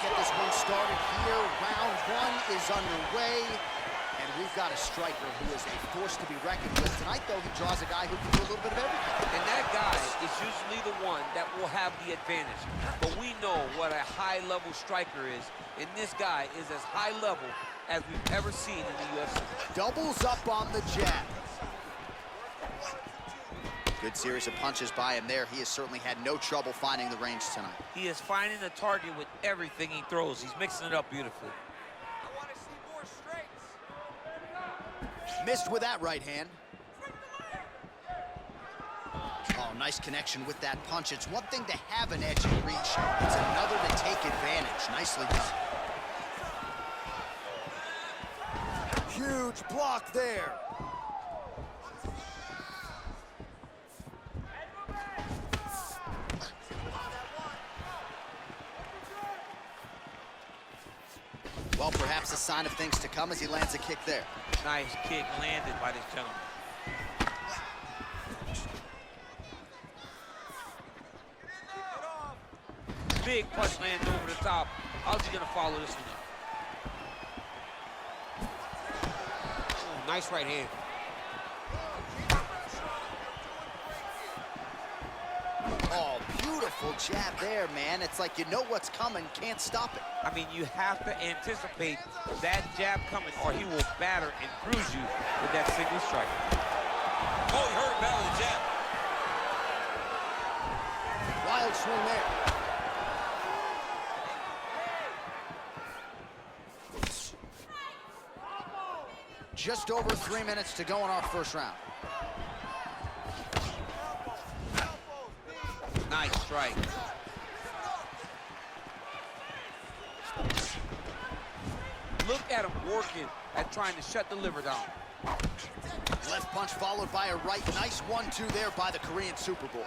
get this one started here. Round one is underway. And we've got a striker who is a force to be reckoned with. Tonight, though, he draws a guy who can do a little bit of everything. And that guy is usually the one that will have the advantage. But we know what a high-level striker is. And this guy is as high level as we've ever seen in the UFC. Doubles up on the jab. Good series of punches by him there. He has certainly had no trouble finding the range tonight. He is finding the target with everything he throws. He's mixing it up beautifully. Missed with that right hand. Oh, nice connection with that punch. It's one thing to have an edge and reach. It's another to take advantage. Nicely done. Huge block there. Well, perhaps a sign of things to come as he lands a kick there. Nice kick landed by this gentleman. Big punch lands over the top. How's he gonna follow this one up? Ooh, nice right hand. Oh, beautiful jab there, man. It's like you know what's coming, can't stop it. I mean, you have to anticipate that jab coming or he will batter and bruise you with that single strike. Oh, he hurt him out with the jab. Wild swing there. Just over 3 minutes to go in our first round. Nice strike. Look at him working at trying to shut the liver down. Left punch followed by a right. Nice 1-2 there by the Korean Super Bowl.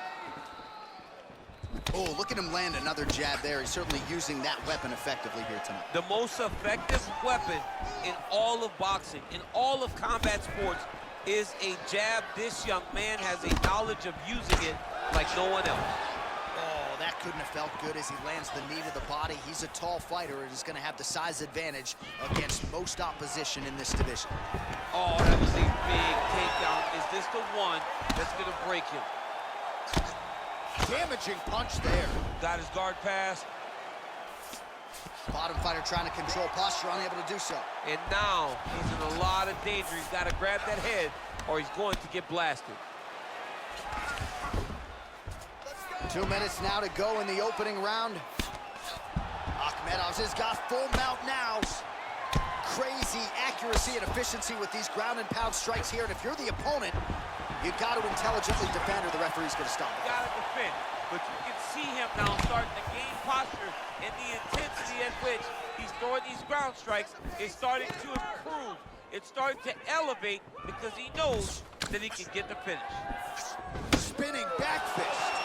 Oh, look at him land another jab there. He's certainly using that weapon effectively here tonight. The most effective weapon in all of boxing, in all of combat sports, is a jab. This young man has a knowledge of using it like no one else. Oh, that couldn't have felt good as he lands the knee to the body. He's a tall fighter and is going to have the size advantage against most opposition in this division. Oh, that was a big takedown. Is this the one that's going to break him? Damaging punch there. Got his guard pass. Bottom fighter trying to control posture, unable to do so. And now he's in a lot of danger. He's got to grab that head or he's going to get blasted. 2 minutes now to go in the opening round. Akhmedov has got full mount now. Crazy accuracy and efficiency with these ground and pound strikes here. And if you're the opponent, you got to intelligently defend or the referee's going to stop it. You got to defend, but you can see him now starting to gain posture, and the intensity at which he's throwing these ground strikes is starting to improve. It's starting to elevate because he knows that he can get the finish. Spinning back fist.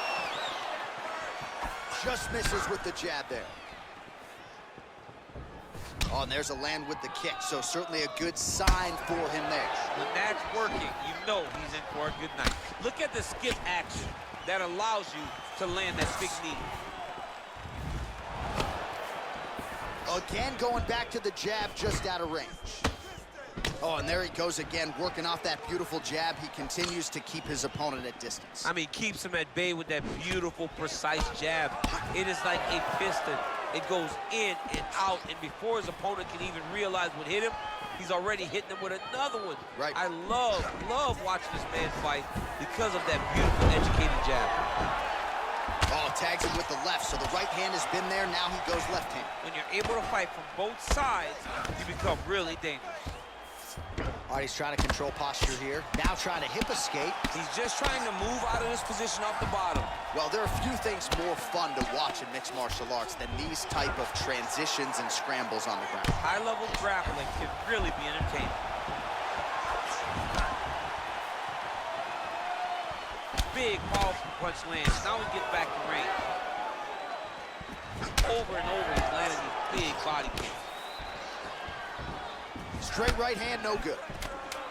Just misses with the jab there. Oh, and there's a land with the kick, so certainly a good sign for him there. When that's working, you know he's in for a good night. Look at the skip action that allows you to land that big knee. Again, going back to the jab just out of range. Oh, and there he goes again, working off that beautiful jab. He continues to keep his opponent at distance. I mean, keeps him at bay with that beautiful, precise jab. It is like a piston. It goes in and out, and before his opponent can even realize what hit him, he's already hitting him with another one. Right. I love watching this man fight because of that beautiful, educated jab. Oh, tags him with the left, so the right hand has been there. Now he goes left hand. When you're able to fight from both sides, you become really dangerous. All right, he's trying to control posture here. Now trying to hip escape. He's just trying to move out of this position off the bottom. Well, there are few things more fun to watch in mixed martial arts than these type of transitions and scrambles on the ground. High-level grappling can really be entertaining. Big, powerful punch lands. Now he gets back to range. Over and over, he's landing these big body kicks. Straight right hand, no good.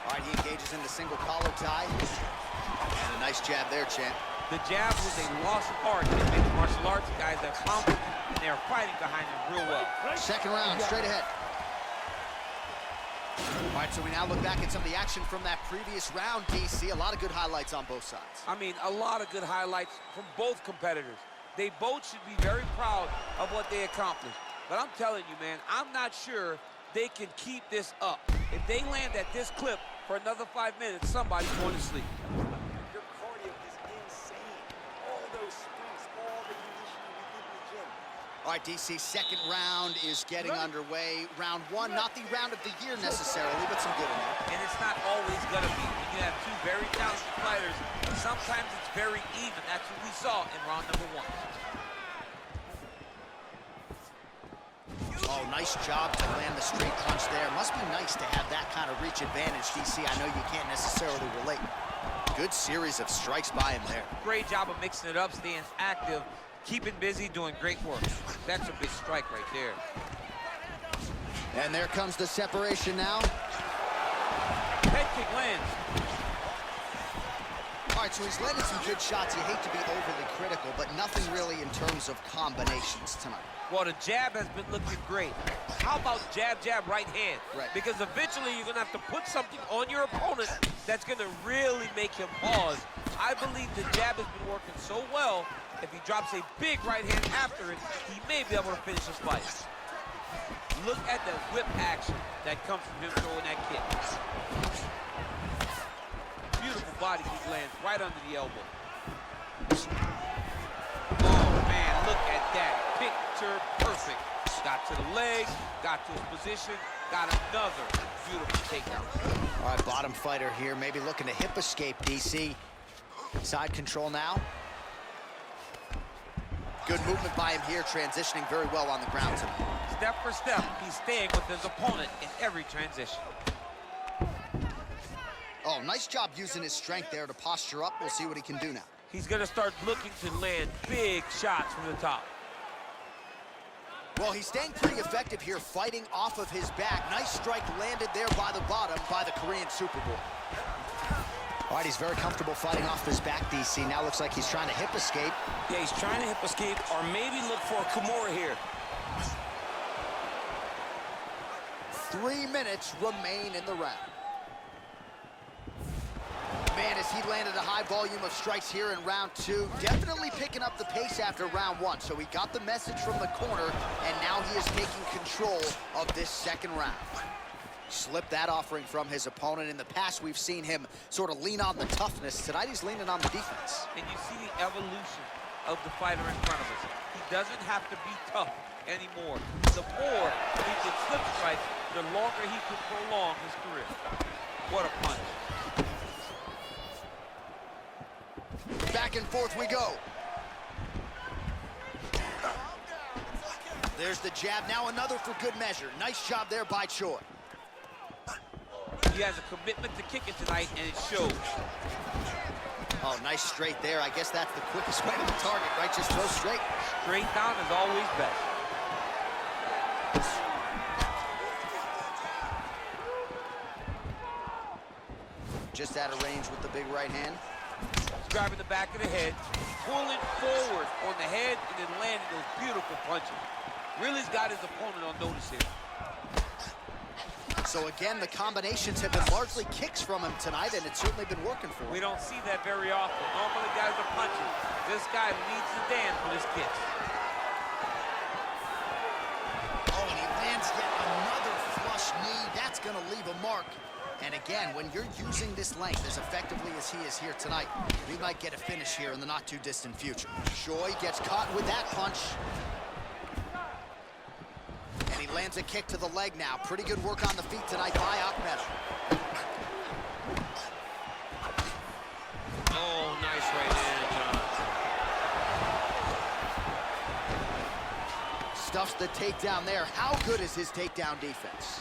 All right, he engages in the single collar tie. And a nice jab there, champ. The jab was a lost art in mixed martial arts. Guys that found it, and they're fighting behind it real well. Second round, straight ahead. All right, so we now look back at some of the action from that previous round, DC. A lot of good highlights on both sides. I mean, a lot of good highlights from both competitors. They both should be very proud of what they accomplished. But I'm telling you, man, I'm not sure they can keep this up. If they land at this clip for another 5 minutes, somebody's going to sleep. Your cardio is insane. All those sprints, all the conditioning we did in the gym. All right, DC, second round is getting underway. Round one, not the round of the year necessarily, but some good in there. And it's not always going to be. You can have two very talented fighters, but sometimes it's very even. That's what we saw in round number one. Oh, nice job to land the straight punch there. Must be nice to have that kind of reach advantage, DC. I know you can't necessarily relate. Good series of strikes by him there. Great job of mixing it up, staying active, keeping busy, doing great work. That's a big strike right there. And there comes the separation now. Head kick lands. All right, so he's landed some good shots. You hate to be overly critical, but nothing really in terms of combinations tonight. Well, the jab has been looking great. How about jab, jab, right hand? Right. Because eventually you're going to have to put something on your opponent that's going to really make him pause. I believe the jab has been working so well, if he drops a big right hand after it, he may be able to finish this fight. Look at the whip action that comes from him throwing that kick. Beautiful body kick lands right under the elbow. Oh, man, look at that. Picture perfect. Got to the leg, got to his position, got another beautiful takedown. All right, bottom fighter here, maybe looking to hip escape, DC. Side control now. Good movement by him here, transitioning very well on the ground tonight. Step for step, he's staying with his opponent in every transition. Oh, nice job using his strength there to posture up. We'll see what he can do now. He's going to start looking to land big shots from the top. Well, he's staying pretty effective here, fighting off of his back. Nice strike landed there by the bottom by the Korean Superboy. All right, he's very comfortable fighting off his back, DC. Now looks like he's trying to hip escape. Yeah, he's trying to hip escape or maybe look for a Kimura here. 3 minutes remain in the round. Man, as he landed a high volume of strikes here in round two, definitely picking up the pace after round one. So he got the message from the corner, and now he is taking control of this second round. Slipped that offering from his opponent. In the past, we've seen him sort of lean on the toughness. Tonight, he's leaning on the defense. And you see the evolution of the fighter in front of us. He doesn't have to be tough anymore. The more he can slip strike, the longer he can prolong his career. What a punch. Back and forth we go. There's the jab, now another for good measure. Nice job there by Choi. He has a commitment to kicking tonight, and it shows. Oh, nice straight there. I guess that's the quickest way to the target, right? Just throw straight. Straight down is always best. Just out of range with the big right hand. Grabbing the back of the head, pulling forward on the head, and then landing those beautiful punches. Really's got his opponent on notice here. So again, the combinations have been largely kicks from him tonight, and it's certainly been working for him. We don't see that very often. Normally guys are punching. This guy leads the dance with his kicks. Oh, and he lands yet another flush knee. That's going to leave a mark. And again, when you're using this length as effectively as he is here tonight, we might get a finish here in the not-too-distant future. Choi gets caught with that punch. And he lands a kick to the leg now. Pretty good work on the feet tonight by Akhmedov. Oh, nice right hand, John. Stuffs the takedown there. How good is his takedown defense?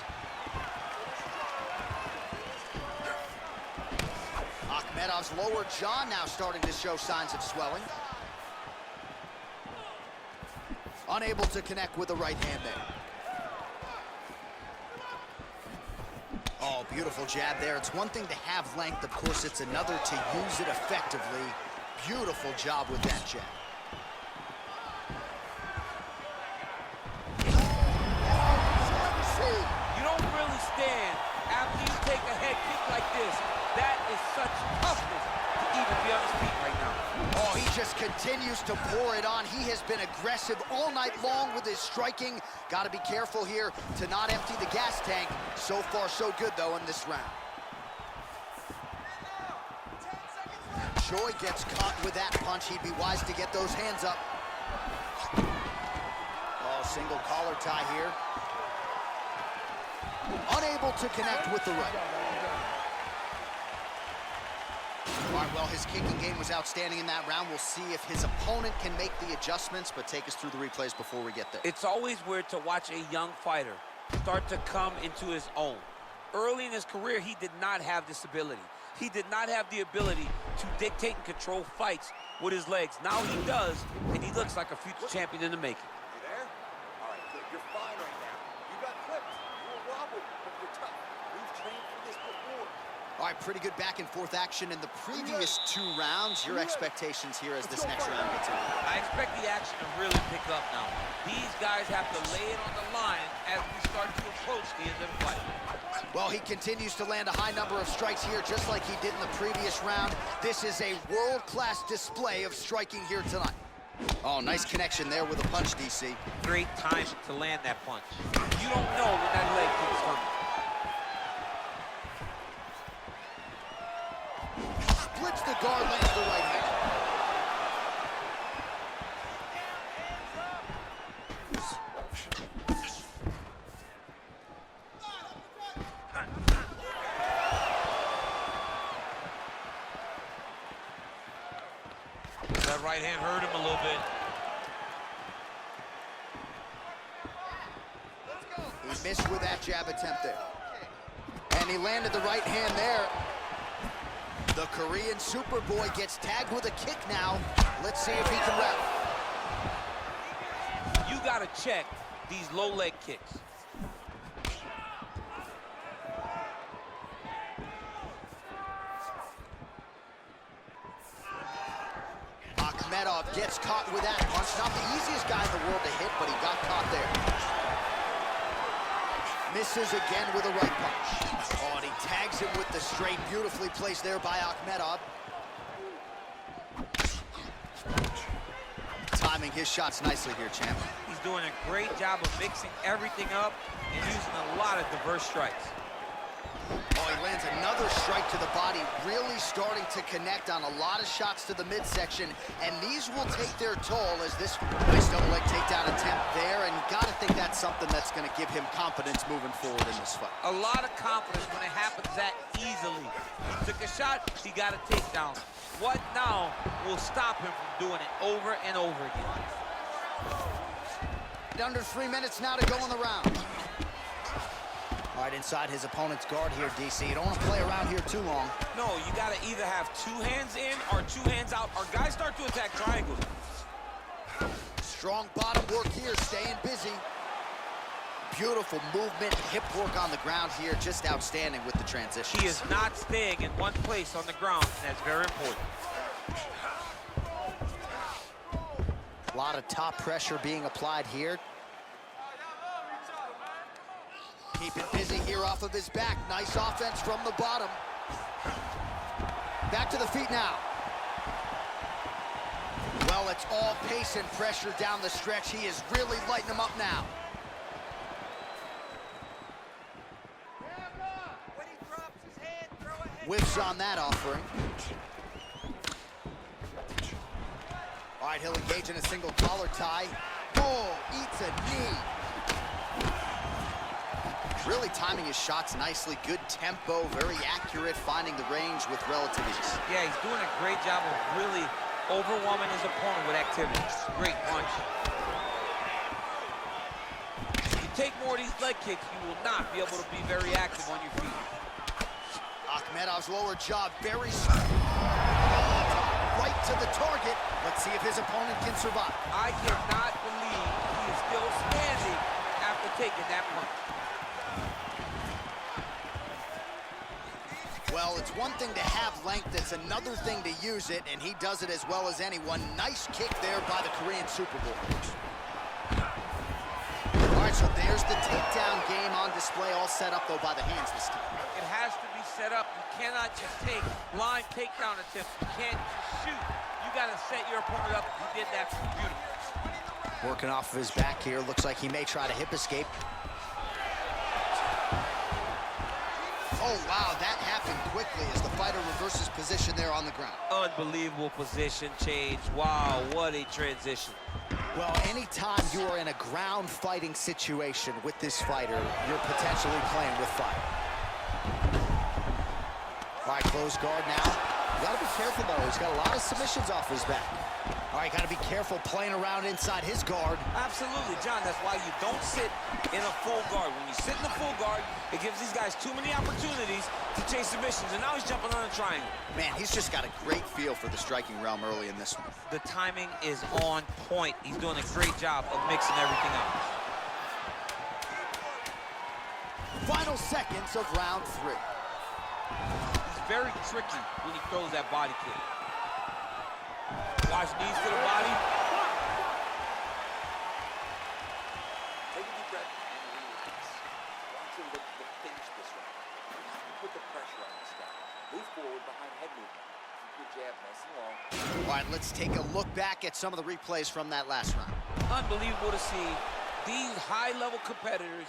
Akhmedov's lower jaw now starting to show signs of swelling. Unable to connect with the right hand there. Oh, beautiful jab there. It's one thing to have length. Of course, it's another to use it effectively. Beautiful job with that jab. You don't really stand after you take a head kick like this. That is such toughness to even be on his feet right now. Oh, he just continues to pour it on. He has been aggressive all night long with his striking. Got to be careful here to not empty the gas tank. So far, so good, though, in this round. Choi gets caught with that punch. He'd be wise to get those hands up. Oh, single collar tie here. Unable to connect with the right. All right, well, his kicking game was outstanding in that round. We'll see if his opponent can make the adjustments, but take us through the replays before we get there. It's always weird to watch a young fighter start to come into his own. Early in his career, he did not have this ability. He did not have the ability to dictate and control fights with his legs. Now he does, and he looks like a future champion in the making. You there? All right, good. You're fine right now. You got clipped. You were wobbled, but you're tough. We've trained for this before. All right, pretty good back and forth action in the previous 2 rounds. Your expectations here as this next round gets on. I expect the action to really pick up now. These guys have to lay it on the line as we start to approach the end of the fight. Well, he continues to land a high number of strikes here, just like he did in the previous round. This is a world-class display of striking here tonight. Oh, nice connection there with a punch, DC. Great time to land that punch. You don't know when that leg kick's coming. Splits the guard, lands the right hand. That right hand hurt him a little bit. He missed with that jab attempt there. And he landed the right hand there. The Korean Superboy gets tagged with a kick now. Let's see if he can rep. You gotta check these low leg kicks. Akhmedov gets caught with that punch. Not the easiest guy in the world to hit, but he got caught there. Misses again with a right punch. Oh, and he tags him with the straight. Beautifully placed there by Akhmedov. Timing his shots nicely here, champ. He's doing a great job of mixing everything up and using a lot of diverse strikes. Oh, he lands another strike to the body, really starting to connect on a lot of shots to the midsection, and these will take their toll as this nice double leg takedown attempt there, and you gotta think that's something that's gonna give him confidence moving forward in this fight. A lot of confidence when it happens that easily. He took a shot, he got a takedown. What now will stop him from doing it over and over again? Under 3 minutes now to go in the round. All right, inside his opponent's guard here, DC. You don't want to play around here too long. No, you got to either have 2 hands in or 2 hands out, or guys start to attack triangles. Strong bottom work here, staying busy. Beautiful movement, hip work on the ground here, just outstanding with the transition. He is not staying in one place on the ground, and that's very important. A lot of top pressure being applied here. Keep it busy here off of his back. Nice offense from the bottom. Back to the feet now. Well, it's all pace and pressure down the stretch. He is really lighting him up now. When he drops his head, throw a head. Whiffs on that offering. All right, he'll engage in a single collar tie. Oh, eats a knee. Really timing his shots nicely. Good tempo, very accurate, finding the range with relative ease. Yeah, he's doing a great job of really overwhelming his opponent with activity. Great punch. If you take more of these leg kicks, you will not be able to be very active on your feet. Akhmedov's lower jaw, very strong. Right to the target. Let's see if his opponent can survive. I cannot believe he is still standing after taking that punch. Well, it's one thing to have length, it's another thing to use it, and he does it as well as anyone. Nice kick there by the Korean Superboy. All right, so there's the takedown game on display, all set up, though, by the hands this time. It has to be set up. You cannot just take blind takedown attempts. You can't just shoot. You got to set your opponent up. He did that beautifully. Working off of his back here. Looks like he may try to hip escape. Oh, wow, that happened quickly as the fighter reverses position there on the ground. Unbelievable position change. Wow, what a transition. Well, anytime you are in a ground fighting situation with this fighter, you're potentially playing with fire. All right, closed guard now. You gotta be careful, though. He's got a lot of submissions off his back. All right, gotta be careful playing around inside his guard. Absolutely, John. That's why you don't sit in a full guard. When you sit in the full guard, it gives these guys too many opportunities to chase submissions, and now he's jumping on a triangle. Man, he's just got a great feel for the striking realm early in this one. The timing is on point. He's doing a great job of mixing everything up. Final seconds of round 3. He's very tricky when he throws that body kick. Watch knees to the body. Take a deep breath and relax. Want to look to finish this round. Put the pressure on this guy. Move forward behind head movement. Keep your jab nice and long. All right, let's take a look back at some of the replays from that last round. Unbelievable to see these high-level competitors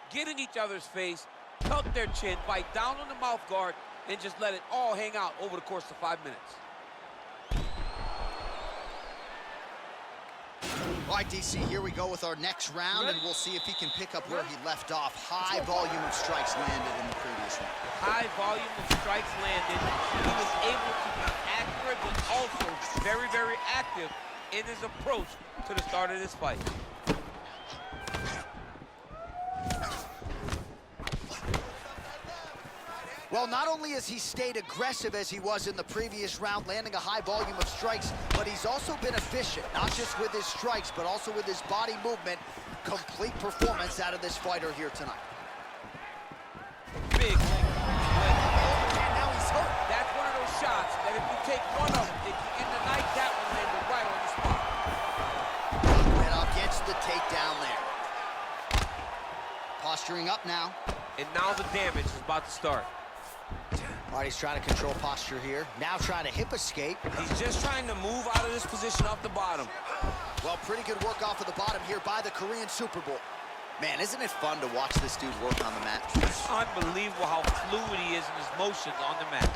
get in each other's face, tuck their chin, bite down on the mouth guard, and just let it all hang out over the course of 5 minutes. All right, DC, here we go with our next round, and we'll see if he can pick up where he left off. High volume of strikes landed in the previous round. High volume of strikes landed. He was able to be accurate, but also very, very active in his approach to the start of this fight. Well, not only has he stayed aggressive as he was in the previous round, landing a high volume of strikes, but he's also been efficient, not just with his strikes, but also with his body movement. Complete performance out of this fighter here tonight. Big. And now he's hurt. That's one of those shots that if you take one of them, if you end the night, that one landed right on the spot. And up gets the takedown there. Posturing up now. And now the damage is about to start. All right, he's trying to control posture here. Now trying to hip escape. He's just trying to move out of this position off the bottom. Well, pretty good work off of the bottom here by the Korean Superboy. Man, isn't it fun to watch this dude work on the mat? Unbelievable how fluid he is in his motions on the mat.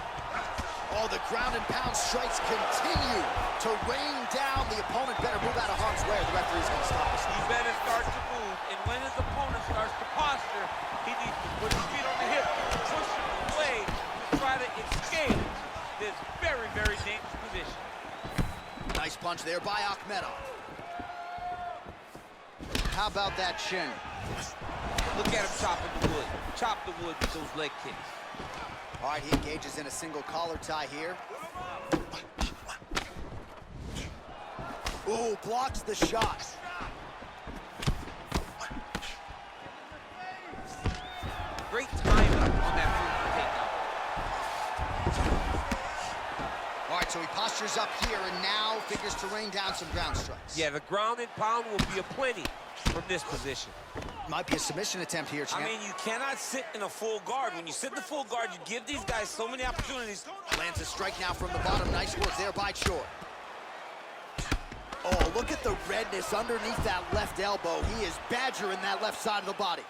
Oh, the ground and pound strikes continue to rain down. The opponent better move out of harm's way or the referee's going to stop us. He better start to move, and when his opponent starts to posture, he needs to put his feet on the hip, push him away to try to escape this very, very dangerous position. Nice punch there by Akhmedov. How about that chin? Look at him chopping the wood. Chop the wood with those leg kicks. All right, he engages in a single collar tie here. Ooh, blocks the shot. Great timing on that move takedown. All right, so he postures up here and now figures to rain down some ground strikes. Yeah, the ground and pound will be aplenty from this position. Might be a submission attempt here, champ. I mean, you cannot sit in a full guard. When you sit in the full guard, you give these guys so many opportunities. Lands a strike now from the bottom. Nice work there by Choi. Oh, look at the redness underneath that left elbow. He is badgering that left side of the body.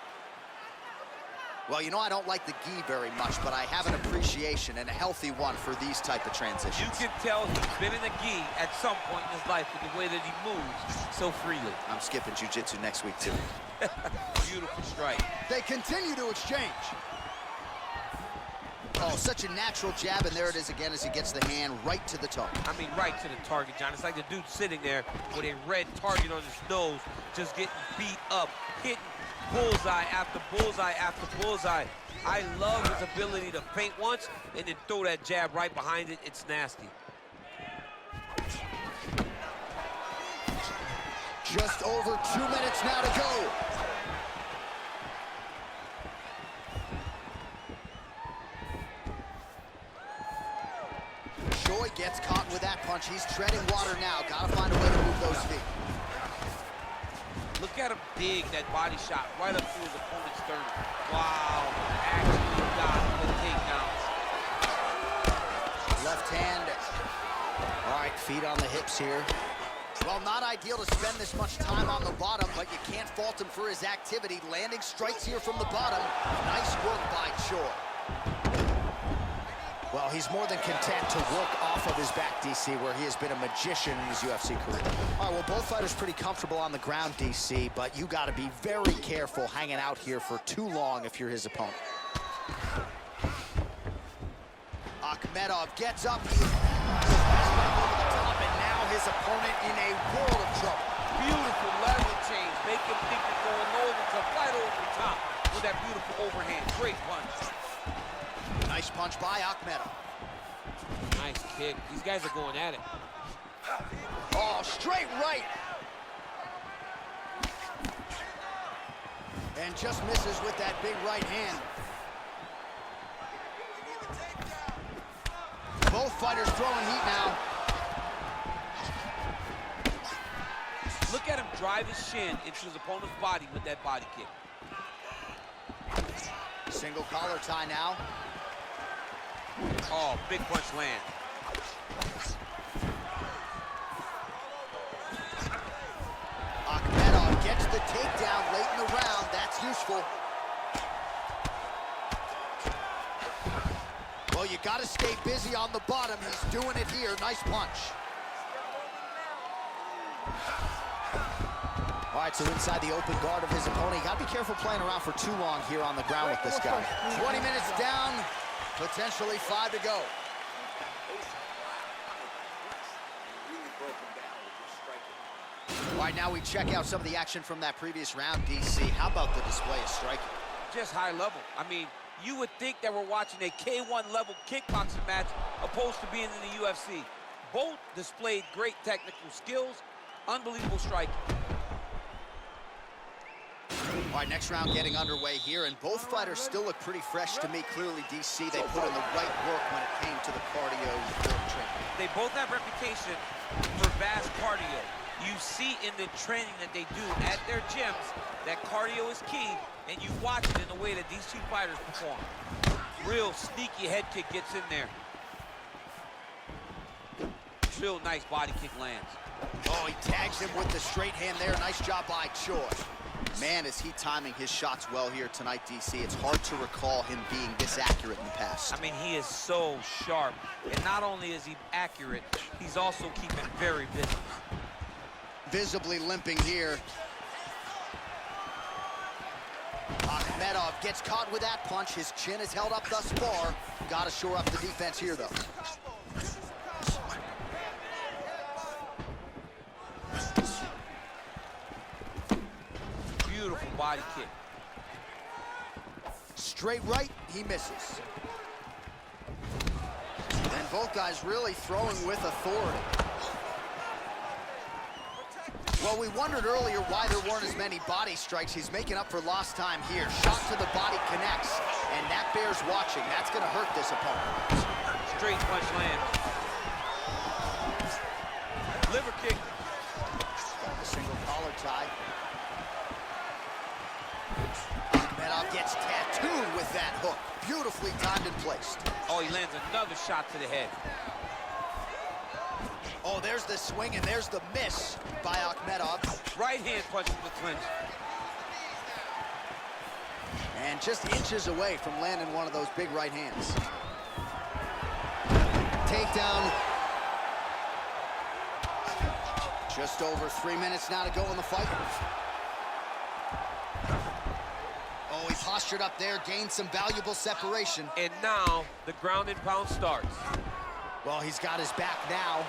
Well, you know I don't like the gi very much, but I have an appreciation and a healthy one for these type of transitions. You can tell he's been in the gi at some point in his life with the way that he moves so freely. I'm skipping jiu-jitsu next week, too. Beautiful strike. They continue to exchange. Oh, such a natural jab, and there it is again as he gets the hand right to the target. I mean, right to the target, John. It's like the dude sitting there with a red target on his nose, just getting beat up, hitting bullseye after bullseye after bullseye. I love his ability to feint once and then throw that jab right behind it. It's nasty. Just over 2 minutes now to go. punch. He's treading water now. Gotta find a way to move those feet. Look at him dig that body shot right up through his opponent's sternum. Wow, actually got the takedowns. Left hand. All right, feet on the hips here. Well, not ideal to spend this much time on the bottom, but you can't fault him for his activity. Landing strikes here from the bottom. Nice work by Choi. Well, he's more than content to work off of his back, DC, where he has been a magician in his UFC career. All right, well, both fighters pretty comfortable on the ground, DC, but you got to be very careful hanging out here for too long if you're his opponent. Akhmedov gets up. He's over the top, and now his opponent in a world of trouble. Beautiful level change. Make him think you're going low to fight over the top with that beautiful overhand. Great punch. Nice punch by Akhmedov. Nice kick. These guys are going at it. Oh, straight right. And just misses with that big right hand. Both fighters throwing heat now. Look at him drive his shin into his opponent's body with that body kick. Single collar tie now. Oh, big punch land. Akhmedov gets the takedown late in the round. That's useful. Well, you got to stay busy on the bottom. He's doing it here. Nice punch. All right, so inside the open guard of his opponent. You got to be careful playing around for too long here on the ground with this guy. 20 minutes down, potentially 5 to go. All right, now we check out some of the action from that previous round, DC. How about the display of striking? Just high level. I mean, you would think that we're watching a K1 level kickboxing match opposed to being in the UFC. Both displayed great technical skills, unbelievable striking. All right, next round getting underway here, and both fighters still look pretty fresh to me. Clearly, DC, they put in the right work when it came to the cardio training. They both have reputation for vast cardio. You see in the training that they do at their gyms that cardio is key, and you watch it in the way that these two fighters perform. Real sneaky head kick gets in there. Real nice body kick lands. Oh, he tags him with the straight hand there. Nice job by Choi. Man, is he timing his shots well here tonight, DC. It's hard to recall him being this accurate in the past. I mean, he is so sharp. And not only is he accurate, he's also keeping very busy. Visibly limping here. Akhmedov gets caught with that punch. His chin is held up thus far. Got to shore up the defense here, though. Beautiful body kick. Straight right, he misses. And both guys really throwing with authority. Well, we wondered earlier why there weren't as many body strikes. He's making up for lost time here. Shot to the body connects, and that bears watching. That's going to hurt this opponent. Straight punch land. Liver kick. A single collar tie. Akhmedov gets tattooed with that hook. Beautifully timed and placed. Oh, he lands another shot to the head. Oh, there's the swing, and there's the miss by Akhmedov. Right hand punch from the clinch. And just inches away from landing one of those big right hands. Takedown. Just over 3 minutes now to go in the fight. Oh, he postured up there, gained some valuable separation. And now the ground and pound starts. Well, he's got his back now.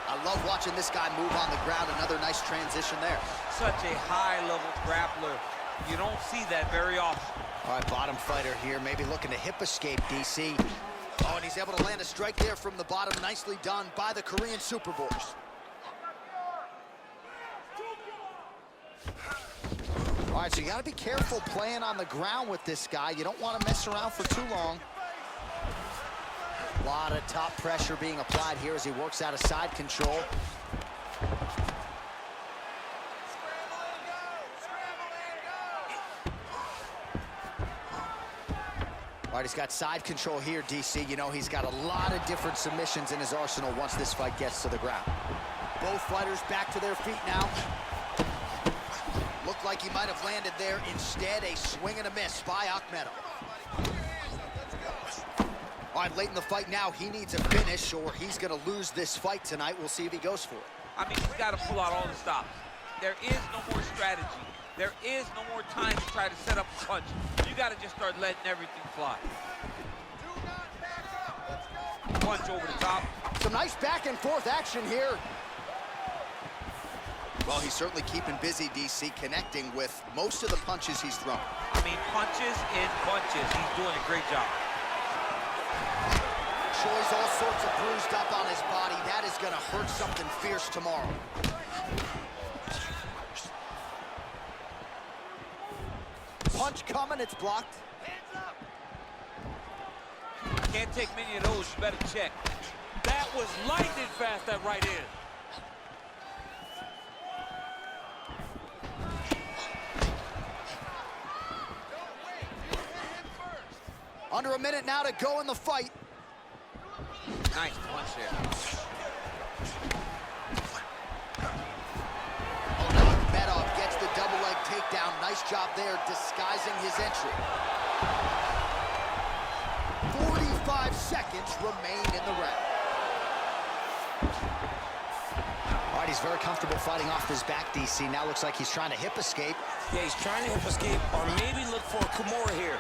I love watching this guy move on the ground. Another nice transition there. Such a high-level grappler. You don't see that very often. All right, bottom fighter here, maybe looking to hip escape, DC. Oh, and he's able to land a strike there from the bottom. Nicely done by the Korean Superboys. All right, so you got to be careful playing on the ground with this guy. You don't want to mess around for too long. A lot of top pressure being applied here as he works out of side control. All right, he's got side control here, DC. You know, he's got a lot of different submissions in his arsenal once this fight gets to the ground. Both fighters back to their feet now. Looked like he might have landed there. Instead, a swing and a miss by Akhmedov. All right, late in the fight now, he needs a finish or he's gonna lose this fight tonight. We'll see if he goes for it. I mean, he's got to pull out all the stops. There is no more strategy. There is no more time to try to set up a punch. You got to just start letting everything fly. Punch over the top. Some nice back and forth action here. Well, he's certainly keeping busy, DC, connecting with most of the punches he's thrown. I mean, punches in bunches. He's doing a great job. Shows all sorts of bruised up on his body. That is going to hurt something fierce tomorrow. Punch coming, it's blocked. Can't take many of those, you better check. That was lightning fast, that right hand. Under a minute now to go in the fight. Nice punch there. Akhmedov gets the double leg takedown. Nice job there disguising his entry. 45 seconds remain in the round. All right, he's very comfortable fighting off his back, DC. Now looks like he's trying to hip escape. Yeah, he's trying to hip escape or maybe look for a Kimura here.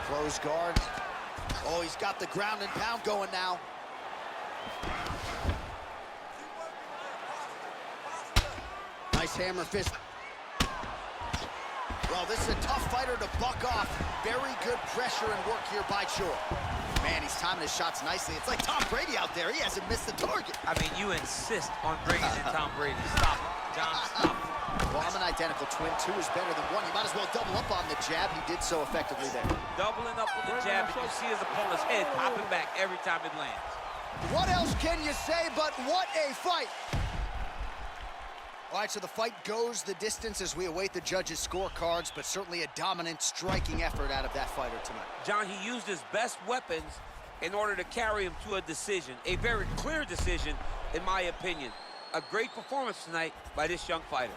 Close guard. Oh, he's got the ground and pound going now. Nice hammer fist. Well, this is a tough fighter to buck off. Very good pressure and work here by Chor. Man, he's timing his shots nicely. It's like Tom Brady out there. He hasn't missed the target. I mean, you insist on bringing in Tom Brady. Stop it, John, stop it. Well, I'm an identical twin. Two is better than one. You might as well double up on the jab. He did so effectively there. Doubling up with the jab, and you see his opponent's head popping back every time it lands. What else can you say but what a fight? All right, so the fight goes the distance as we await the judges' scorecards, but certainly a dominant striking effort out of that fighter tonight. John, he used his best weapons in order to carry him to a decision, a very clear decision, in my opinion. A great performance tonight by this young fighter.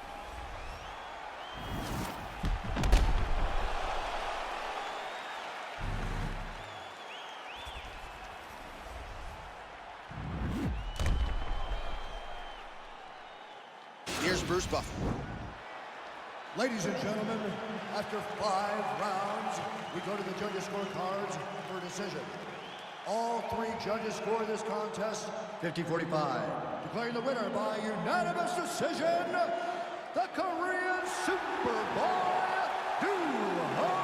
Here's Bruce Buffer. Ladies and gentlemen, after 5 rounds, we go to the judges' scorecards for a decision. All 3 judges score this contest 50-45. Declaring the winner by unanimous decision, the Korean Superboy, Duho.